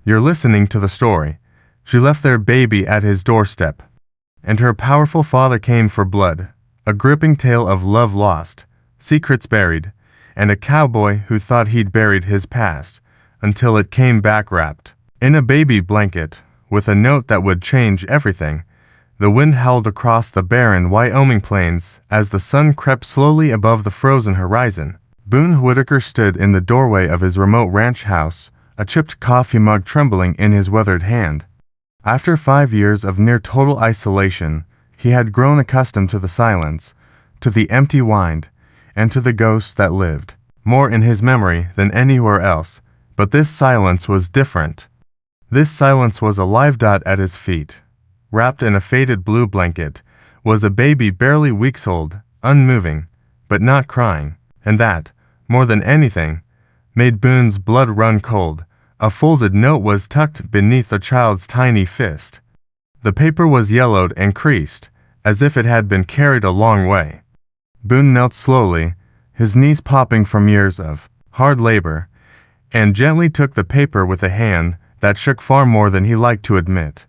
You're listening to the story. She left their baby at his doorstep, and her powerful father came for blood, a gripping tale of love lost, secrets buried, and a cowboy who thought he'd buried his past until it came back wrapped in a baby blanket with a note that would change everything. The wind howled across the barren Wyoming plains as the sun crept slowly above the frozen horizon. Boone Whitaker stood in the doorway of his remote ranch house, a chipped coffee mug trembling in his weathered hand. After 5 years of near-total isolation, he had grown accustomed to the silence, to the empty wind, and to the ghosts that lived, more in his memory than anywhere else. But this silence was different. This silence was a live dot at his feet. Wrapped in a faded blue blanket was a baby barely weeks old, unmoving, but not crying, and that, more than anything, made Boone's blood run cold. A folded note was tucked beneath the child's tiny fist. The paper was yellowed and creased, as if it had been carried a long way. Boone knelt slowly, his knees popping from years of hard labor, and gently took the paper with a hand that shook far more than he liked to admit.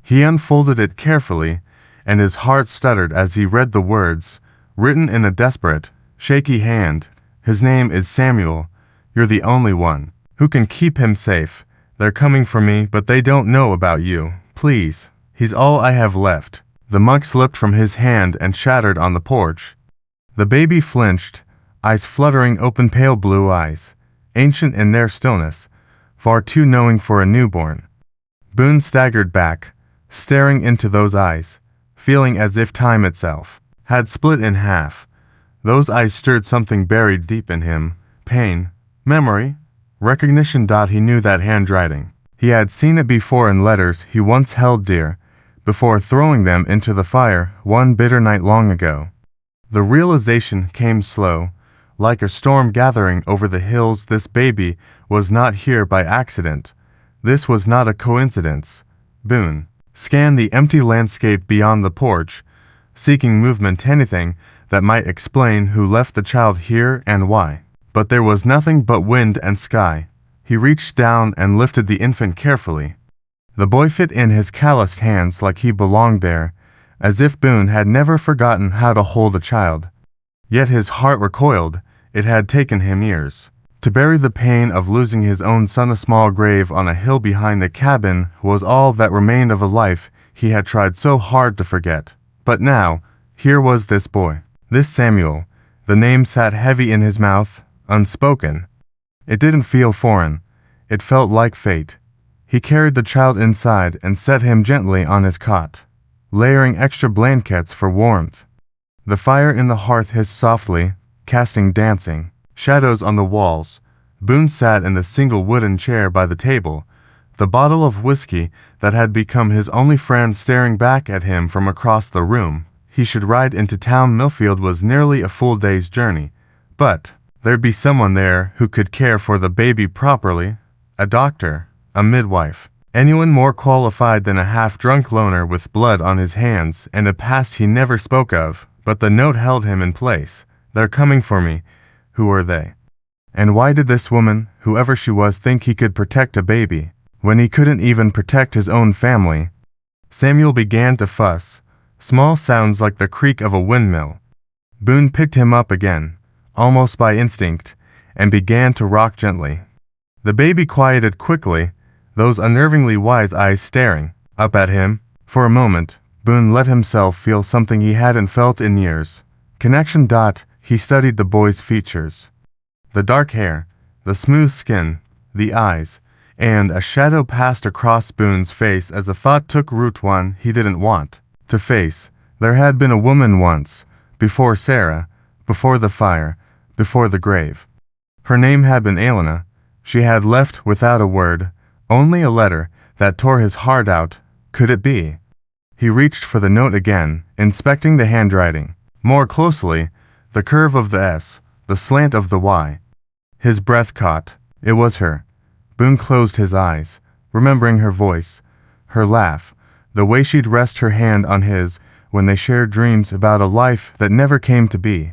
He unfolded it carefully, and his heart stuttered as he read the words, written in a desperate, shaky hand. His name is Samuel. You're the only one who can keep him safe. They're coming for me, but they don't know about you. Please. He's all I have left. The mug slipped from his hand and shattered on the porch. The baby flinched, eyes fluttering open, pale blue eyes, ancient in their stillness, far too knowing for a newborn. Boone staggered back, staring into those eyes, feeling as if time itself had split in half. Those eyes stirred something buried deep in him, pain, memory, recognition. He knew that handwriting. He had seen it before in letters he once held dear, before throwing them into the fire one bitter night long ago. The realization came slow, like a storm gathering over the hills. This baby was not here by accident. This was not a coincidence. Boone scanned the empty landscape beyond the porch, seeking movement, anything that might explain who left the child here and why. But there was nothing but wind and sky. He reached down and lifted the infant carefully. The boy fit in his calloused hands like he belonged there, as if Boone had never forgotten how to hold a child. Yet his heart recoiled. It had taken him years to bury the pain of losing his own son. A small grave on a hill behind the cabin was all that remained of a life he had tried so hard to forget. But now, here was this boy, this Samuel. The name sat heavy in his mouth, unspoken. It didn't feel foreign. It felt like fate. He carried the child inside and set him gently on his cot, layering extra blankets for warmth. The fire in the hearth hissed softly, casting dancing shadows on the walls. Boone sat in the single wooden chair by the table, the bottle of whiskey that had become his only friend staring back at him from across the room. He should ride into town. Millfield was nearly a full day's journey, but there'd be someone there who could care for the baby properly. A doctor, a midwife, anyone more qualified than a half-drunk loner with blood on his hands and a past he never spoke of. But the note held him in place. They're coming for me. Who were they? And why did this woman, whoever she was, think he could protect a baby when he couldn't even protect his own family? Samuel began to fuss, small sounds like the creak of a windmill. Boone picked him up again, almost by instinct, and began to rock gently. The baby quieted quickly, those unnervingly wise eyes staring up at him. For a moment, Boone let himself feel something he hadn't felt in years. Connection. He studied the boy's features. The dark hair, the smooth skin, the eyes, and a shadow passed across Boone's face as a thought took root, one he didn't want to face. There had been a woman once, before Sarah, before the fire, before the grave. Her name had been Elena. She had left without a word, only a letter that tore his heart out. Could it be? He reached for the note again, inspecting the handwriting more closely, the curve of the S, the slant of the Y. His breath caught. It was her. Boone closed his eyes, remembering her voice, her laugh, the way she'd rest her hand on his when they shared dreams about a life that never came to be.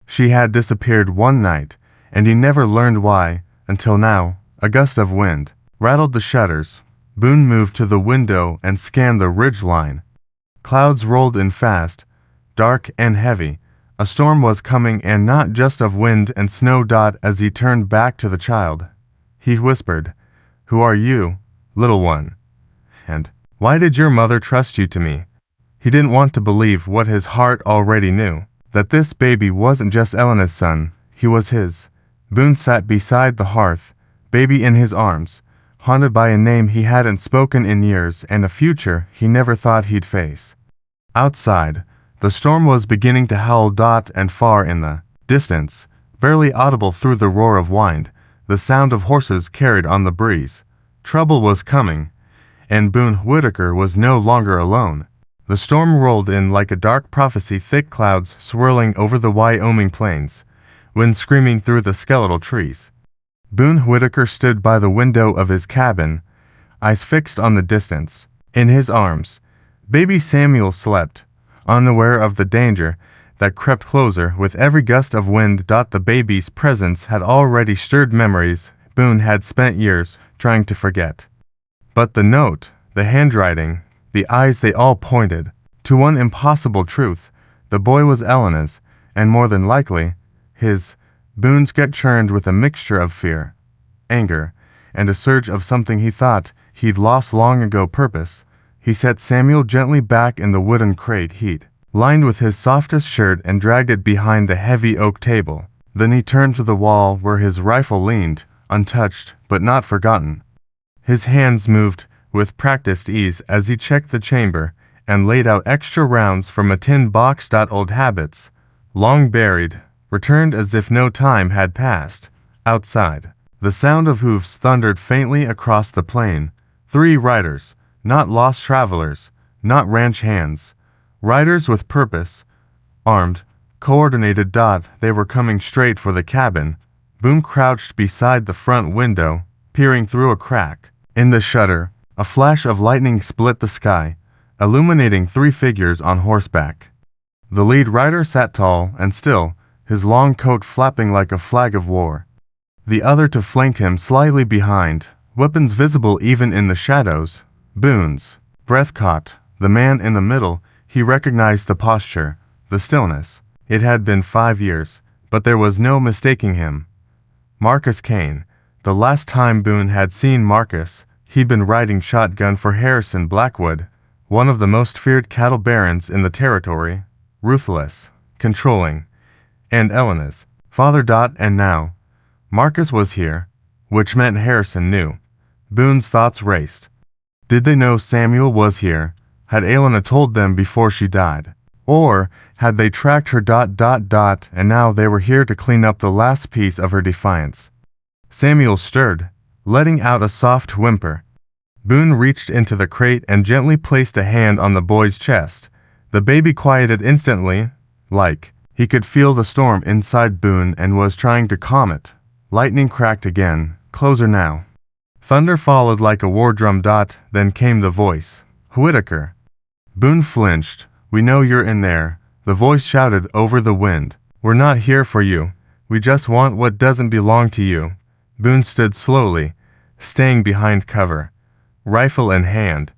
She had disappeared one night, and he never learned why, until now. A gust of wind rattled the shutters. Boone moved to the window and scanned the ridge line. Clouds rolled in fast, dark and heavy. A storm was coming, and not just of wind and snow. As he turned back to the child, he whispered, "Who are you, little one? And why did your mother trust you to me?" He didn't want to believe what his heart already knew, that this baby wasn't just Elena's son, he was his. Boone sat beside the hearth, baby in his arms, haunted by a name he hadn't spoken in years and a future he never thought he'd face. Outside, the storm was beginning to howl. And far in the distance, barely audible through the roar of wind, the sound of horses carried on the breeze. Trouble was coming, and Boone Whitaker was no longer alone. The storm rolled in like a dark prophecy, thick clouds swirling over the Wyoming plains, wind screaming through the skeletal trees. Boone Whitaker stood by the window of his cabin, eyes fixed on the distance. In his arms, baby Samuel slept, unaware of the danger that crept closer with every gust of wind. The baby's presence had already stirred memories Boone had spent years trying to forget. But the note, the handwriting, the eyes, they all pointed to one impossible truth. The boy was Elena's, and more than likely, his. Boone's gut churned with a mixture of fear, anger, and a surge of something he thought he'd lost long ago, purpose. He set Samuel gently back in the wooden crate he'd lined with his softest shirt and dragged it behind the heavy oak table. Then he turned to the wall where his rifle leaned, untouched but not forgotten. His hands moved with practiced ease as he checked the chamber and laid out extra rounds from a tin box. Old habits, long buried, returned as if no time had passed. Outside, the sound of hoofs thundered faintly across the plain. 3 riders, not lost travelers, not ranch hands, riders with purpose, armed, coordinated. They were coming straight for the cabin. Boone crouched beside the front window, peering through a crack in the shutter. A flash of lightning split the sky, illuminating 3 figures on horseback. The lead rider sat tall and still, his long coat flapping like a flag of war. The other to flank him slightly behind, weapons visible even in the shadows. Boone's breath caught. The man in the middle, he recognized the posture, the stillness. It had been 5 years, but there was no mistaking him. Marcus Kane. The last time Boone had seen Marcus, he'd been riding shotgun for Harrison Blackwood, one of the most feared cattle barons in the territory, ruthless, controlling, and Elena's father. And now, Marcus was here, which meant Harrison knew. Boone's thoughts raced. Did they know Samuel was here? Had Elena told them before she died? Or had they tracked her? And now they were here to clean up the last piece of her defiance. Samuel stirred, letting out a soft whimper. Boone reached into the crate and gently placed a hand on the boy's chest. The baby quieted instantly, like he could feel the storm inside Boone and was trying to calm it. Lightning cracked again, closer now. Thunder followed like a war drum. Then came the voice. "Whitaker." Boone flinched. "We know you're in there," the voice shouted over the wind. "We're not here for you. We just want what doesn't belong to you." Boone stood slowly, staying behind cover, rifle in hand.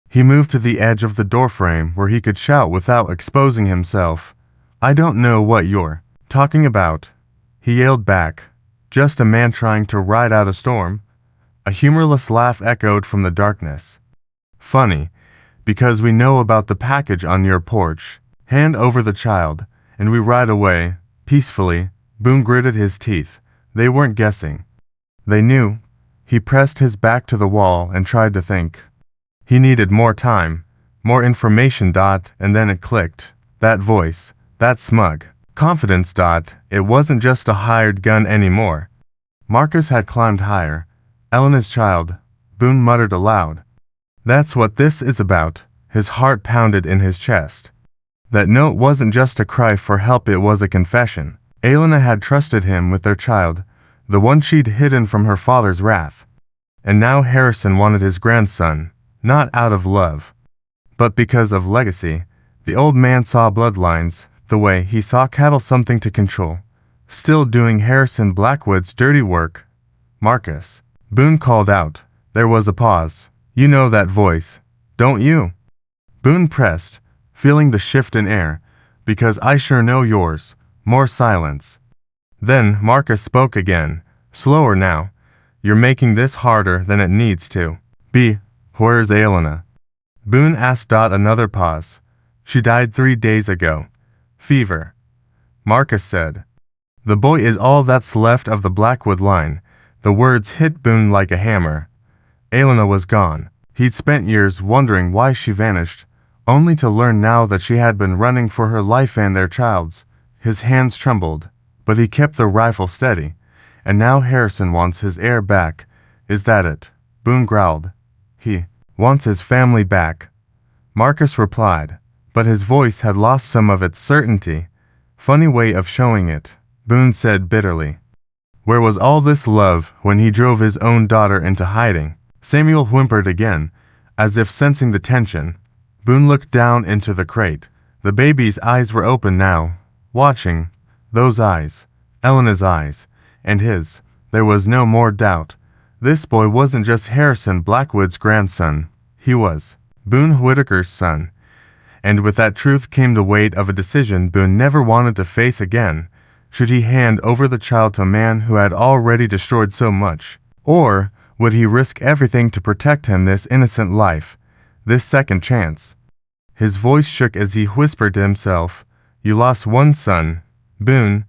He moved to the edge of the doorframe where he could shout without exposing himself. "I don't know what you're talking about," he yelled back. "Just a man trying to ride out a storm." A humorless laugh echoed from the darkness. "Funny, because we know about the package on your porch. Hand over the child, and we ride away, peacefully." Boone gritted his teeth. They weren't guessing. They knew. He pressed his back to the wall and tried to think. He needed more time, more information. And then it clicked. That voice, that smug confidence. It wasn't just a hired gun anymore. Marcus had climbed higher. Elena's child, Boone muttered aloud. "That's what this is about." His heart pounded in his chest. That note wasn't just a cry for help, it was a confession. Elena had trusted him with their child, the one she'd hidden from her father's wrath. And now Harrison wanted his grandson, not out of love, but because of legacy. The old man saw bloodlines, the way he saw cattle, something to control. Still doing Harrison Blackwood's dirty work. "Marcus." Boone called out, There was a pause. You know that voice, don't you? Boone pressed, feeling the shift in air. Because I sure know yours. More silence. Then Marcus spoke again, slower now. You're making this harder than it needs to be. Where's Elena? Boone asked. Another pause. She died 3 days ago. Fever. Marcus said. The boy is all that's left of the Blackwood line. The words hit Boone like a hammer. Elena was gone. He'd spent years wondering why she vanished, only to learn now that she had been running for her life and their child's. His hands trembled, but he kept the rifle steady. And now Harrison wants his heir back. Is that it? Boone growled. He wants his family back. Marcus replied, but his voice had lost some of its certainty. Funny way of showing it, Boone said bitterly. Where was all this love when he drove his own daughter into hiding? Samuel whimpered again, as if sensing the tension. Boone looked down into the crate. The baby's eyes were open now, watching. Those eyes, Elena's eyes, and his. There was no more doubt. This boy wasn't just Harrison Blackwood's grandson. He was Boone Whitaker's son. And with that truth came the weight of a decision Boone never wanted to face again. Should he hand over the child to a man who had already destroyed so much? Or would he risk everything to protect him, this innocent life, this second chance? His voice shook as he whispered to himself, You lost one son, Boone.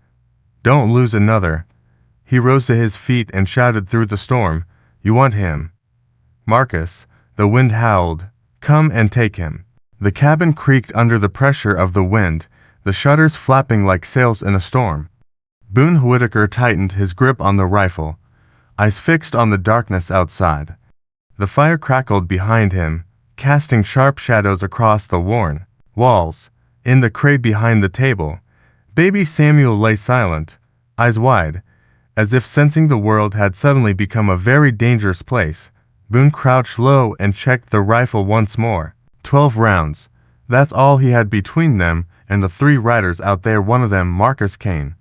Don't lose another. He rose to his feet and shouted through the storm, You want him? Marcus, the wind howled, Come and take him. The cabin creaked under the pressure of the wind, the shutters flapping like sails in a storm. Boone Whitaker tightened his grip on the rifle, eyes fixed on the darkness outside. The fire crackled behind him, casting sharp shadows across the worn walls. In the crate behind the table, baby Samuel lay silent, eyes wide, as if sensing the world had suddenly become a very dangerous place. Boone crouched low and checked the rifle once more. 12 rounds. That's all he had between them and the 3 riders out there, one of them Marcus Kane,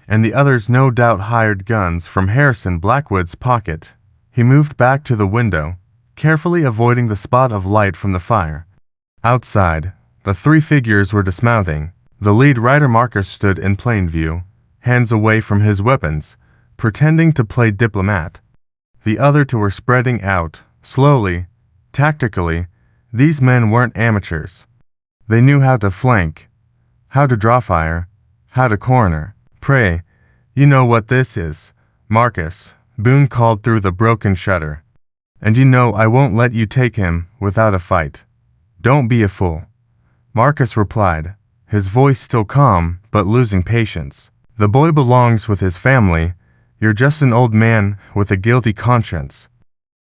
and the others no doubt hired guns from Harrison Blackwood's pocket. He moved back to the window, carefully avoiding the spot of light from the fire. Outside, the 3 figures were dismounting. The lead rider Marcus stood in plain view, hands away from his weapons, pretending to play diplomat. The other 2 were spreading out, slowly, tactically. These men weren't amateurs. They knew how to flank, how to draw fire, how to corner. Pray, you know what this is, Marcus, Boone called through the broken shutter. And you know I won't let you take him without a fight. Don't be a fool. Marcus replied, his voice still calm but losing patience. The boy belongs with his family. You're just an old man with a guilty conscience.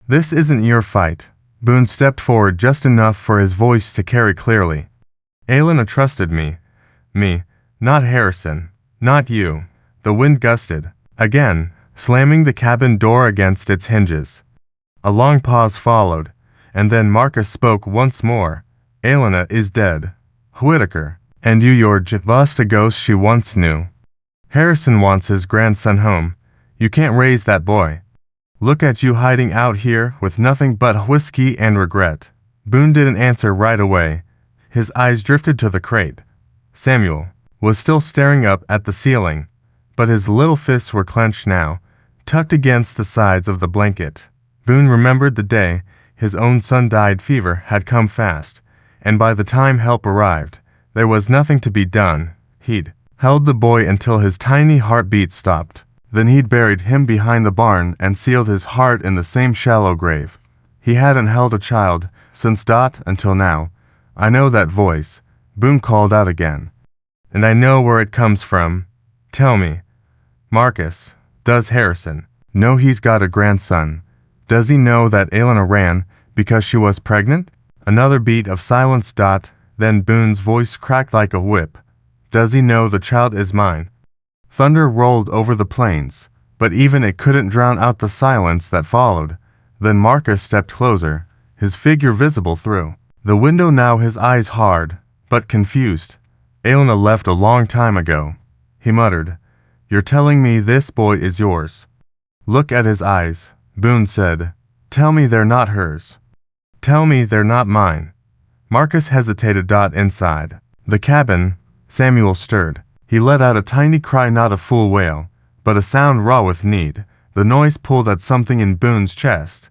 This isn't your fight. Boone stepped forward just enough for his voice to carry clearly. Elena trusted me. Me, not Harrison. Not you. The wind gusted, again, slamming the cabin door against its hinges. A long pause followed, and then Marcus spoke once more. Elena is dead. Whitaker. And you're just a ghost she once knew. Harrison wants his grandson home. You can't raise that boy. Look at you hiding out here with nothing but whiskey and regret. Boone didn't answer right away. His eyes drifted to the crate. Samuel was still staring up at the ceiling, but his little fists were clenched now, tucked against the sides of the blanket. Boone remembered the day his own son died. Fever had come fast, and by the time help arrived, there was nothing to be done. He'd held the boy until his tiny heartbeat stopped. Then he'd buried him behind the barn and sealed his heart in the same shallow grave. He hadn't held a child since until now. I know that voice, Boone called out again. And I know where it comes from. Tell me, Marcus, does Harrison know he's got a grandson? Does he know that Elena ran because she was pregnant? Another beat of silence. Then Boone's voice cracked like a whip. Does he know the child is mine? Thunder rolled over the plains, but even it couldn't drown out the silence that followed. Then Marcus stepped closer, his figure visible through the window now, his eyes hard, but confused. Elena left a long time ago, he muttered. You're telling me this boy is yours? Look at his eyes, Boone said. Tell me they're not hers. Tell me they're not mine. Marcus hesitated. Inside the cabin, Samuel stirred. He let out a tiny cry, not a full wail, but a sound raw with need. The noise pulled at something in Boone's chest.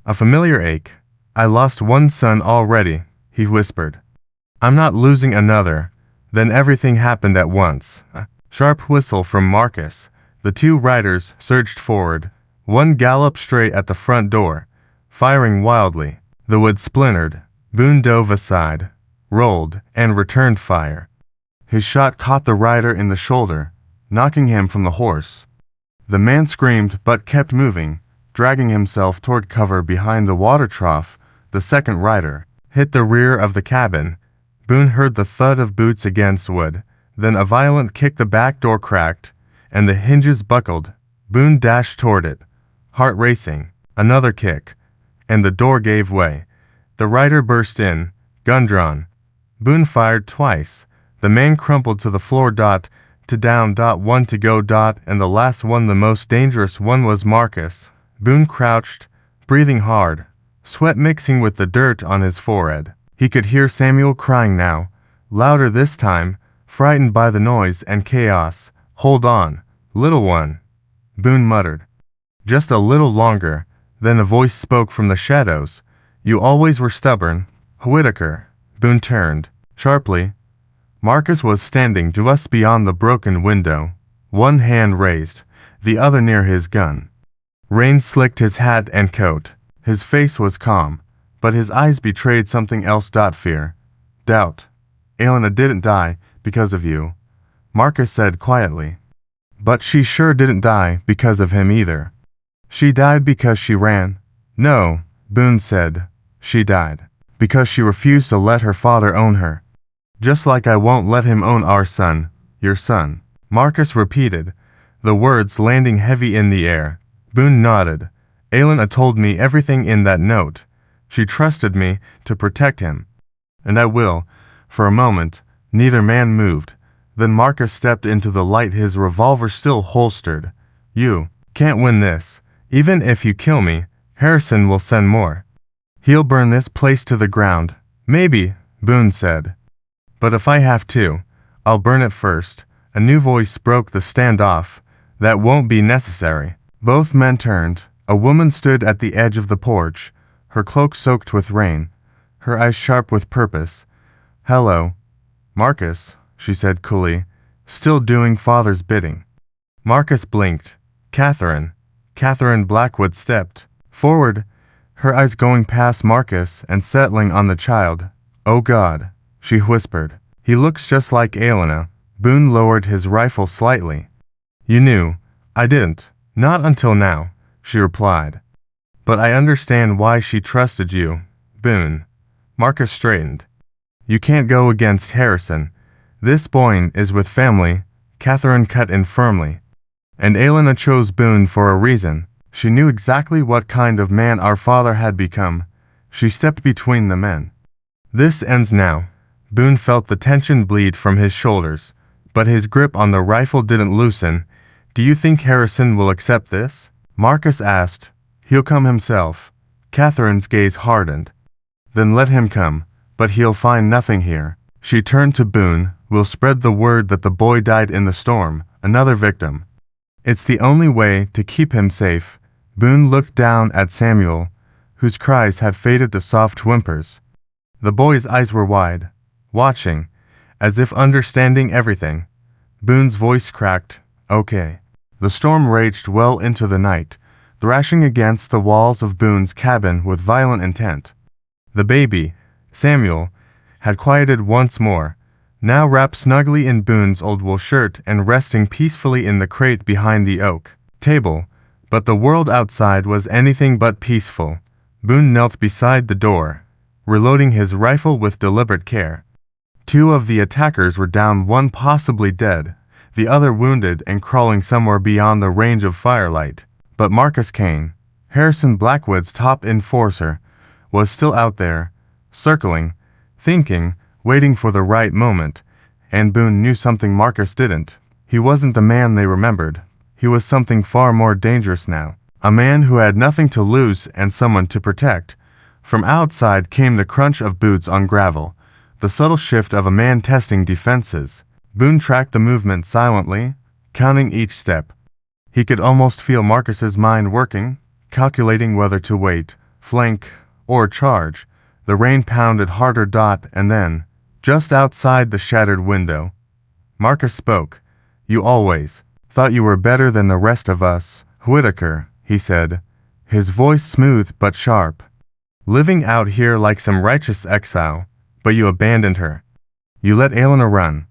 A familiar ache. I lost one son already, he whispered. I'm not losing another. Then everything happened at once. A sharp whistle from Marcus. The two riders surged forward. One galloped straight at the front door, firing wildly. The wood splintered. Boone dove aside, rolled, and returned fire. His shot caught the rider in the shoulder, knocking him from the horse. The man screamed but kept moving, dragging himself toward cover behind the water trough. The second rider hit the rear of the cabin. Boone heard the thud of boots against wood, then a violent kick. The back door cracked, and the hinges buckled. Boone dashed toward it, heart racing. Another kick, and the door gave way. The rider burst in, gun drawn. Boone fired twice. The man crumpled to the floor. To down. One to go. And the last one, the most dangerous one, was Marcus. Boone crouched, breathing hard, sweat mixing with the dirt on his forehead. He could hear Samuel crying now, louder this time, frightened by the noise and chaos. Hold on, little one, Boone muttered. Just a little longer. Then a voice spoke from the shadows. You always were stubborn, Whitaker. Boone turned, sharply. Marcus was standing just beyond the broken window, one hand raised, the other near his gun. Rain slicked his hat and coat. His face was calm, but his eyes betrayed something else. Fear. Doubt. Elena didn't die because of you, Marcus said quietly. But she sure didn't die because of him either. She died because she ran. No, Boone said. She died because she refused to let her father own her. Just like I won't let him own our son, your son, Marcus repeated, the words landing heavy in the air. Boone nodded. Elena told me everything in that note. She trusted me to protect him. And I will. For a moment, neither man moved. Then Marcus stepped into the light, his revolver still holstered. You can't win this. Even if you kill me, Harrison will send more. He'll burn this place to the ground. Maybe, Boone said. But if I have to, I'll burn it first. A new voice broke the standoff. That won't be necessary. Both men turned. A woman stood at the edge of the porch, her cloak soaked with rain, her eyes sharp with purpose. Hello, Marcus, she said coolly, still doing father's bidding. Marcus blinked. Catherine. Catherine Blackwood stepped forward, her eyes going past Marcus and settling on the child. Oh God, she whispered. He looks just like Elena. Boone lowered his rifle slightly. You knew. I didn't. Not until now, she replied. But I understand why she trusted you, Boone. Marcus straightened. You can't go against Harrison. This boy is with family, Catherine cut in firmly. And Elena chose Boone for a reason. She knew exactly what kind of man our father had become. She stepped between the men. This ends now. Boone felt the tension bleed from his shoulders, but his grip on the rifle didn't loosen. Do you think Harrison will accept this? Marcus asked. He'll come himself. Catherine's gaze hardened. Then let him come, but he'll find nothing here. She turned to Boone. We'll spread the word that the boy died in the storm, another victim. It's the only way to keep him safe. Boone looked down at Samuel, whose cries had faded to soft whimpers. The boy's eyes were wide, watching, as if understanding everything. Boone's voice cracked. Okay. The storm raged well into the night, thrashing against the walls of Boone's cabin with violent intent. The baby, Samuel, had quieted once more, now wrapped snugly in Boone's old wool shirt and resting peacefully in the crate behind the oak table. But the world outside was anything but peaceful. Boone knelt beside the door, reloading his rifle with deliberate care. Two of the attackers were down, one possibly dead, the other wounded and crawling somewhere beyond the range of firelight. But Marcus Kane, Harrison Blackwood's top enforcer, was still out there, circling, thinking, waiting for the right moment. And Boone knew something Marcus didn't. He wasn't the man they remembered. He was something far more dangerous now. A man who had nothing to lose and someone to protect. From outside came the crunch of boots on gravel, the subtle shift of a man testing defenses. Boone tracked the movement silently, counting each step. He could almost feel Marcus's mind working, calculating whether to wait, flank, or charge. The rain pounded harder. And then, just outside the shattered window, Marcus spoke. "You always thought you were better than the rest of us, Whitaker," he said, his voice smooth but sharp. "Living out here like some righteous exile, but you abandoned her. You let Elena run."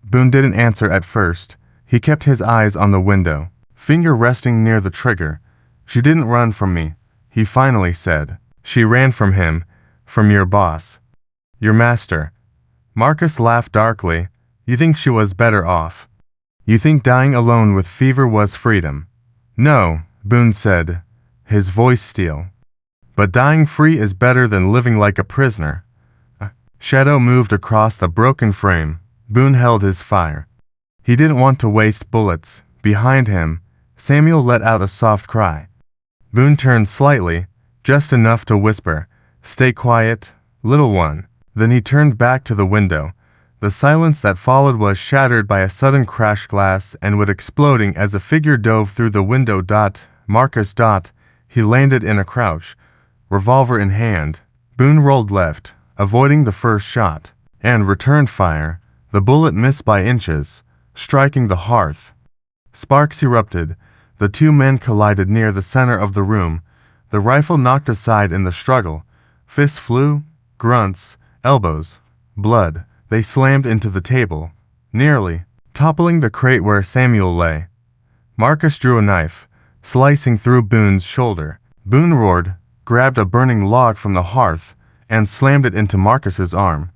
Boone didn't answer at first. He kept his eyes on the window, finger resting near the trigger. "She didn't run from me," he finally said. "She ran from him, from your boss. Your master." Marcus laughed darkly. "You think she was better off? You think dying alone with fever was freedom?" "No," Boone said, his voice steel. "But dying free is better than living like a prisoner." A shadow moved across the broken frame. Boone held his fire. He didn't want to waste bullets. Behind him, Samuel let out a soft cry. Boone turned slightly, just enough to whisper, "Stay quiet, little one." Then he turned back to the window. The silence that followed was shattered by a sudden crash glass and wood exploding as a figure dove through the window. Marcus. He landed in a crouch, revolver in hand. Boone rolled left, avoiding the first shot, and returned fire. The bullet missed by inches, striking the hearth. Sparks erupted. The two men collided near the center of the room. The rifle knocked aside in the struggle. Fists flew, grunts, elbows, blood. They slammed into the table, nearly toppling the crate where Samuel lay. Marcus drew a knife, slicing through Boone's shoulder. Boone roared, grabbed a burning log from the hearth, and slammed it into Marcus's arm.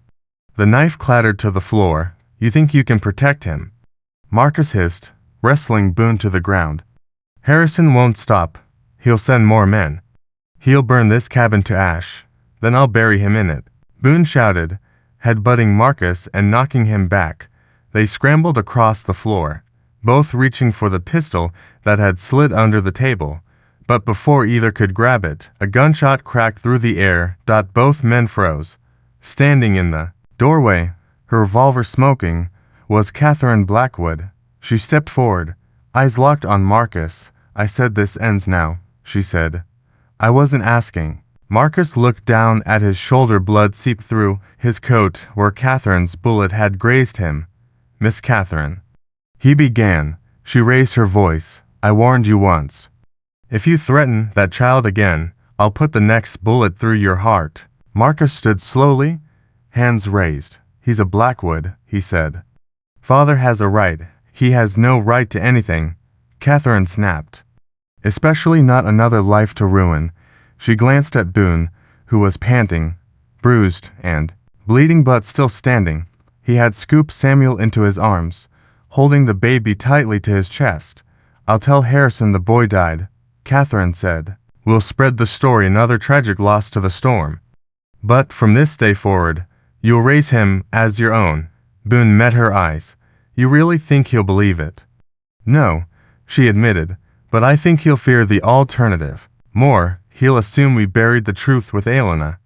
The knife clattered to the floor. "You think you can protect him?" Marcus hissed, wrestling Boone to the ground. "Harrison won't stop. He'll send more men. He'll burn this cabin to ash. Then I'll bury him in it." Boone shouted, headbutting Marcus and knocking him back. They scrambled across the floor, both reaching for the pistol that had slid under the table. But before either could grab it, a gunshot cracked through the air. Both men froze. Standing in the doorway, her revolver smoking, was Catherine Blackwood. She stepped forward, eyes locked on Marcus. "I said this ends now," she said. "I wasn't asking." Marcus looked down at his shoulder. Blood seeped through his coat where Catherine's bullet had grazed him. "Miss Catherine," he began. She raised her voice. "I warned you once. If you threaten that child again, I'll put the next bullet through your heart." Marcus stood slowly, hands raised. "He's a Blackwood," he said. "Father has a right. He has no right to anything," Catherine snapped. "Especially not another life to ruin." She glanced at Boone, who was panting, bruised, and bleeding but still standing. He had scooped Samuel into his arms, holding the baby tightly to his chest. "I'll tell Harrison the boy died," Catherine said. "We'll spread the story, another tragic loss to the storm. But from this day forward, you'll raise him as your own." Boone met her eyes. "You really think he'll believe it?" "No," she admitted, "but I think he'll fear the alternative. More, he'll assume we buried the truth with Elena."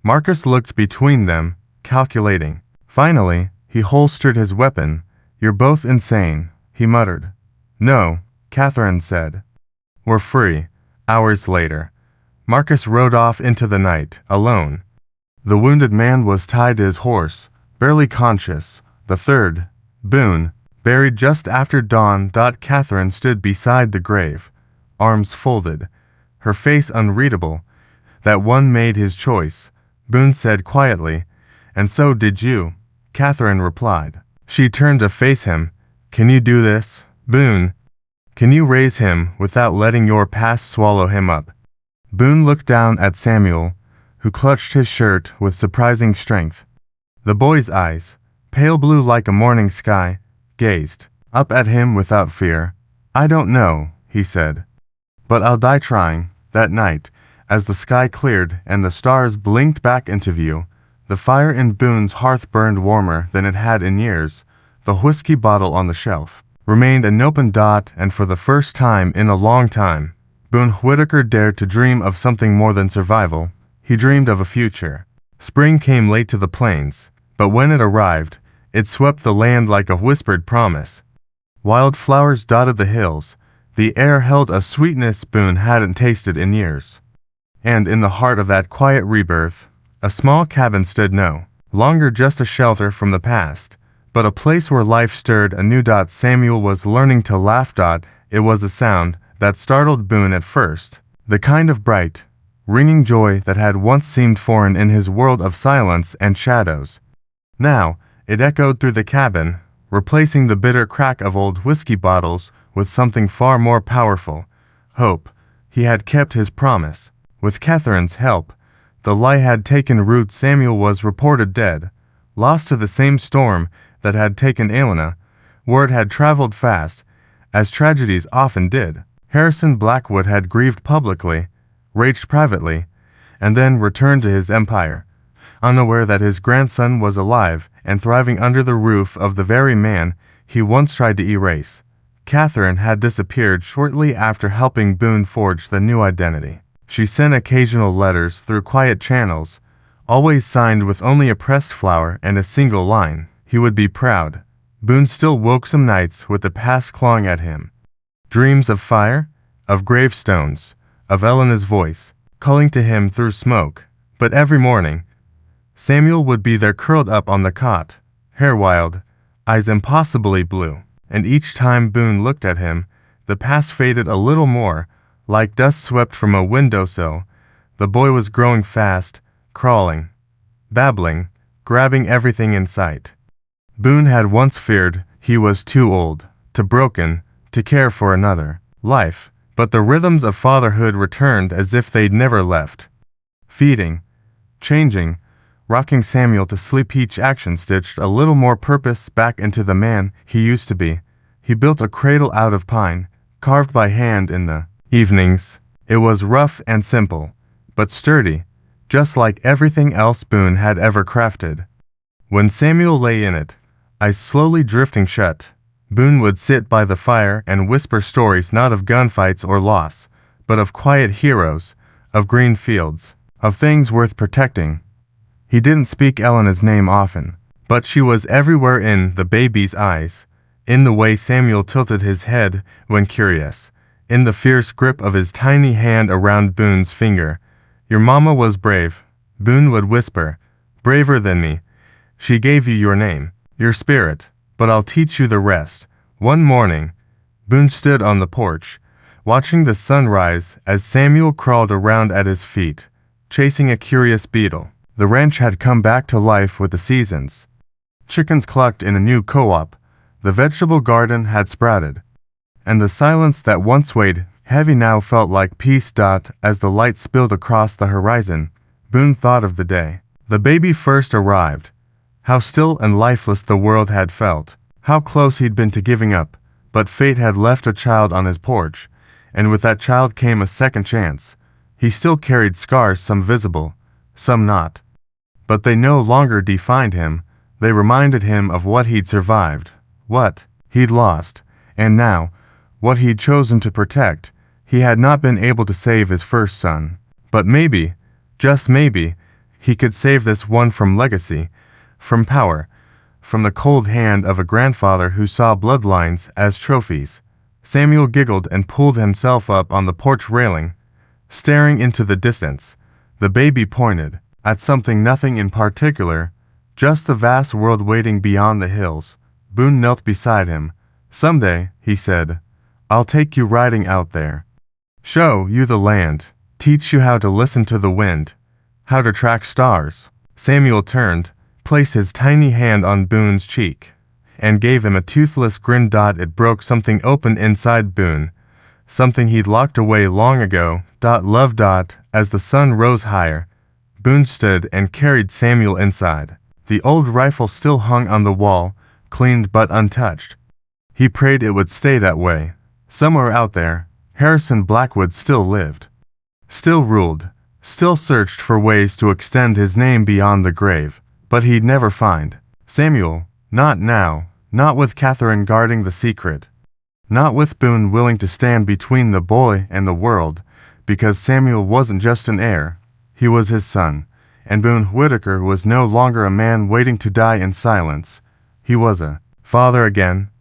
Marcus looked between them, calculating. Finally, he holstered his weapon. "You're both insane," he muttered. "No," Catherine said. "We're free." Hours later, Marcus rode off into the night, alone. The wounded man was tied to his horse, barely conscious. The third, Boone, buried just after dawn. Catherine stood beside the grave, arms folded, her face unreadable. "That one made his choice," Boone said quietly. "And so did you," Catherine replied. She turned to face him. "Can you do this, Boone? Can you raise him without letting your past swallow him up?" Boone looked down at Samuel, who clutched his shirt with surprising strength. The boy's eyes, pale blue like a morning sky, gazed up at him without fear. "I don't know," he said, "but I'll die trying." That night, as the sky cleared and the stars blinked back into view, the fire in Boone's hearth burned warmer than it had in years. The whiskey bottle on the shelf remained an open. And for the first time in a long time, Boone Whitaker dared to dream of something more than survival. He dreamed of a future. Spring came late to the plains, but when it arrived, it swept the land like a whispered promise. Wildflowers dotted the hills. The air held a sweetness Boone hadn't tasted in years. And in the heart of that quiet rebirth, a small cabin stood, no longer just a shelter from the past, but a place where life stirred anew. Samuel was learning to laugh. It was a sound that startled Boone at first, the kind of bright, ringing joy that had once seemed foreign in his world of silence and shadows. Now, it echoed through the cabin, replacing the bitter crack of old whiskey bottles with something far more powerful: hope. He had kept his promise. With Catherine's help, the lie had taken root. Samuel was reported dead, lost to the same storm that had taken Elena. Word had traveled fast, as tragedies often did. Harrison Blackwood had grieved publicly, raged privately, and then returned to his empire, unaware that his grandson was alive and thriving under the roof of the very man he once tried to erase. Catherine had disappeared shortly after helping Boone forge the new identity. She sent occasional letters through quiet channels, always signed with only a pressed flower and a single line: he would be proud. Boone still woke some nights with the past clawing at him. Dreams of fire, of gravestones, of Elena's voice, calling to him through smoke. But every morning, Samuel would be there curled up on the cot, hair wild, eyes impossibly blue. And each time Boone looked at him, the past faded a little more, like dust swept from a windowsill. The boy was growing fast, crawling, babbling, grabbing everything in sight. Boone had once feared he was too old, too broken, to care for another life, but the rhythms of fatherhood returned as if they'd never left. Feeding, changing, rocking Samuel to sleep, each action stitched a little more purpose back into the man he used to be. He built a cradle out of pine, carved by hand in the evenings. It was rough and simple, but sturdy, just like everything else Boone had ever crafted. When Samuel lay in it, eyes slowly drifting shut, Boone would sit by the fire and whisper stories not of gunfights or loss, but of quiet heroes, of green fields, of things worth protecting. He didn't speak Elena's name often, but she was everywhere, in the baby's eyes, in the way Samuel tilted his head when curious, in the fierce grip of his tiny hand around Boone's finger. "Your mama was brave," Boone would whisper, "braver than me. She gave you your name, your spirit, but I'll teach you the rest." One morning, Boone stood on the porch, watching the sun rise as Samuel crawled around at his feet, chasing a curious beetle. The ranch had come back to life with the seasons. Chickens clucked in a new co-op, the vegetable garden had sprouted, and the silence that once weighed heavy now felt like peace. As the light spilled across the horizon, Boone thought of the day the baby first arrived, how still and lifeless the world had felt, how close he'd been to giving up, but fate had left a child on his porch, and with that child came a second chance. He still carried scars, some visible, some not, but they no longer defined him. They reminded him of what he'd survived, what he'd lost, and now, what he'd chosen to protect. He had not been able to save his first son, but maybe, just maybe, he could save this one from legacy, from power, from the cold hand of a grandfather who saw bloodlines as trophies. Samuel giggled and pulled himself up on the porch railing, staring into the distance. The baby pointed at something, nothing in particular, just the vast world waiting beyond the hills. Boone knelt beside him. "Someday," he said, "I'll take you riding out there. Show you the land, teach you how to listen to the wind, how to track stars." Samuel turned, placed his tiny hand on Boone's cheek, and gave him a toothless grin. It broke something open inside Boone, something he'd locked away long ago. Love. As the sun rose higher, Boone stood and carried Samuel inside. The old rifle still hung on the wall, cleaned but untouched. He prayed it would stay that way. Somewhere out there, Harrison Blackwood still lived, still ruled, still searched for ways to extend his name beyond the grave. But he'd never find Samuel, not now, not with Catherine guarding the secret, not with Boone willing to stand between the boy and the world, because Samuel wasn't just an heir, he was his son, and Boone Whitaker was no longer a man waiting to die in silence. He was a father again,